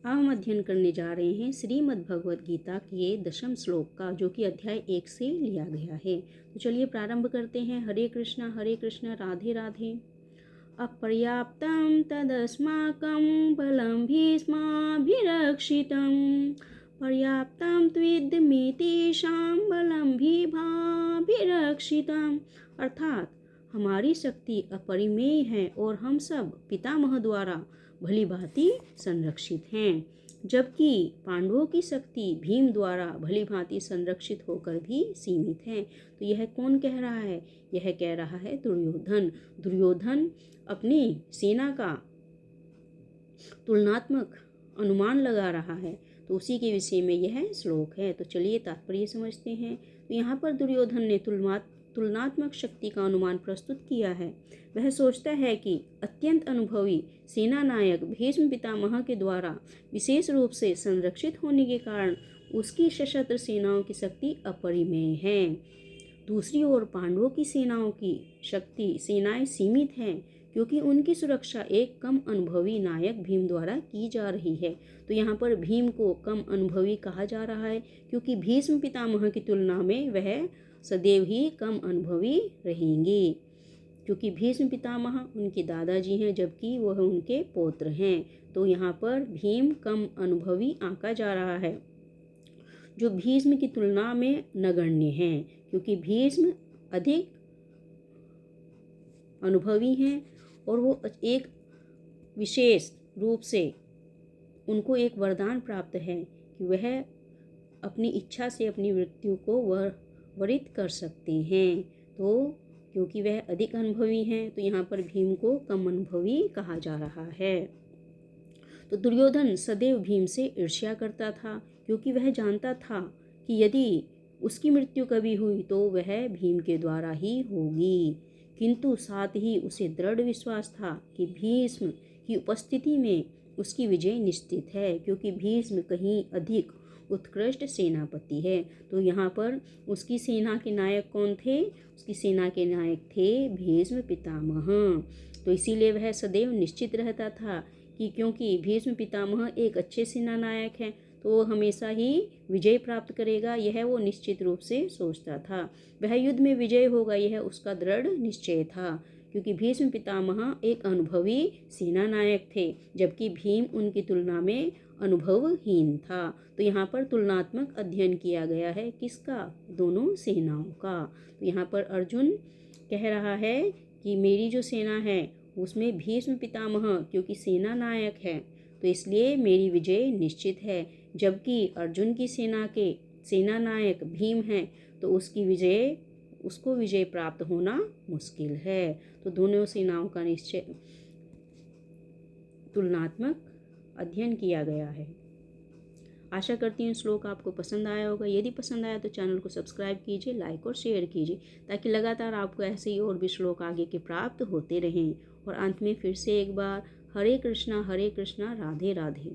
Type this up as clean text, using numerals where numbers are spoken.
हम अध्ययन करने जा रहे हैं श्रीमद् भगवद गीता के 10वें श्लोक का, जो कि अध्याय 1 से लिया गया है। तो चलिए प्रारंभ करते हैं। हरे कृष्णा राधे राधे। अपर्याप्तं तदस्माकं बलं भीष्माभिरक्षितं पर्याप्तं त्विदमे तेषां बलं भीभाभिरक्षितं। अर्थात हमारी शक्ति अपरिमेय है और हम सब पितामह द्वारा भली भांति संरक्षित हैं, जबकि पांडवों की शक्ति भीम द्वारा भली भांति संरक्षित होकर भी सीमित है। तो यह कौन कह रहा है? यह कह रहा है दुर्योधन। दुर्योधन अपनी सेना का तुलनात्मक अनुमान लगा रहा है, तो उसी के विषय में यह श्लोक है। तो चलिए तात्पर्य समझते हैं। तो यहाँ पर दुर्योधन ने तुलनात्मक शक्ति का अनुमान प्रस्तुत किया है। वह सोचता है कि अत्यंत अनुभवी सेना नायक भीष्म पितामह के द्वारा विशेष रूप से संरक्षित होने के कारण उसकी सशस्त्र सेनाओं की शक्ति अपरिमेय है। दूसरी ओर पांडवों की सेनाओं की सेनाएं सीमित हैं, क्योंकि उनकी सुरक्षा एक कम अनुभवी नायक भीम द्वारा की जा रही है। तो यहाँ पर भीम को कम अनुभवी कहा जा रहा है, क्योंकि भीष्म पितामह की तुलना में वह सदैव ही कम अनुभवी रहेंगे, क्योंकि भीष्म पितामह उनके दादाजी हैं, जबकि वह उनके पौत्र हैं। तो यहाँ पर भीम कम अनुभवी आंका जा रहा है, जो भीष्म की तुलना में नगण्य हैं, क्योंकि भीष्म अधिक अनुभवी हैं और वो एक विशेष रूप से उनको एक वरदान प्राप्त है कि वह अपनी इच्छा से अपनी मृत्यु को वरित कर सकते हैं। तो क्योंकि वह अधिक अनुभवी हैं, तो यहाँ पर भीम को कम अनुभवी कहा जा रहा है। तो दुर्योधन सदैव भीम से ईर्ष्या करता था, क्योंकि वह जानता था कि यदि उसकी मृत्यु कभी हुई तो वह भीम के द्वारा ही होगी। किंतु साथ ही उसे दृढ़ विश्वास था कि भीष्म की उपस्थिति में उसकी विजय निश्चित है, क्योंकि भीष्म कहीं अधिक उत्कृष्ट सेनापति है। तो यहाँ पर उसकी सेना के नायक कौन थे? उसकी सेना के नायक थे भीष्म पितामह। तो इसीलिए वह सदैव निश्चित रहता था कि क्योंकि भीष्म पितामह एक अच्छे सेना नायक हैं, तो वो हमेशा ही विजय प्राप्त करेगा, यह वो निश्चित रूप से सोचता था। वह युद्ध में विजय होगा, यह उसका दृढ़ निश्चय था, क्योंकि भीष्म पितामह एक अनुभवी सेना नायक थे, जबकि भीम उनकी तुलना में अनुभवहीन था। तो यहाँ पर तुलनात्मक अध्ययन किया गया है, किसका? दोनों सेनाओं का। तो यहाँ पर अर्जुन कह रहा है कि मेरी जो सेना है उसमें भीष्म पितामह क्योंकि सेना नायक है, तो इसलिए मेरी विजय निश्चित है, जबकि अर्जुन की सेना नायक भीम है, तो उसको विजय प्राप्त होना मुश्किल है। तो दोनों सेनाओं का निश्चय तुलनात्मक अध्ययन किया गया है। आशा करती हूँ श्लोक आपको पसंद आया होगा। यदि पसंद आया तो चैनल को सब्सक्राइब कीजिए, लाइक और शेयर कीजिए, ताकि लगातार आपको ऐसे ही और भी श्लोक आगे के प्राप्त होते रहें। और अंत में फिर से एक बार हरे कृष्णा राधे राधे।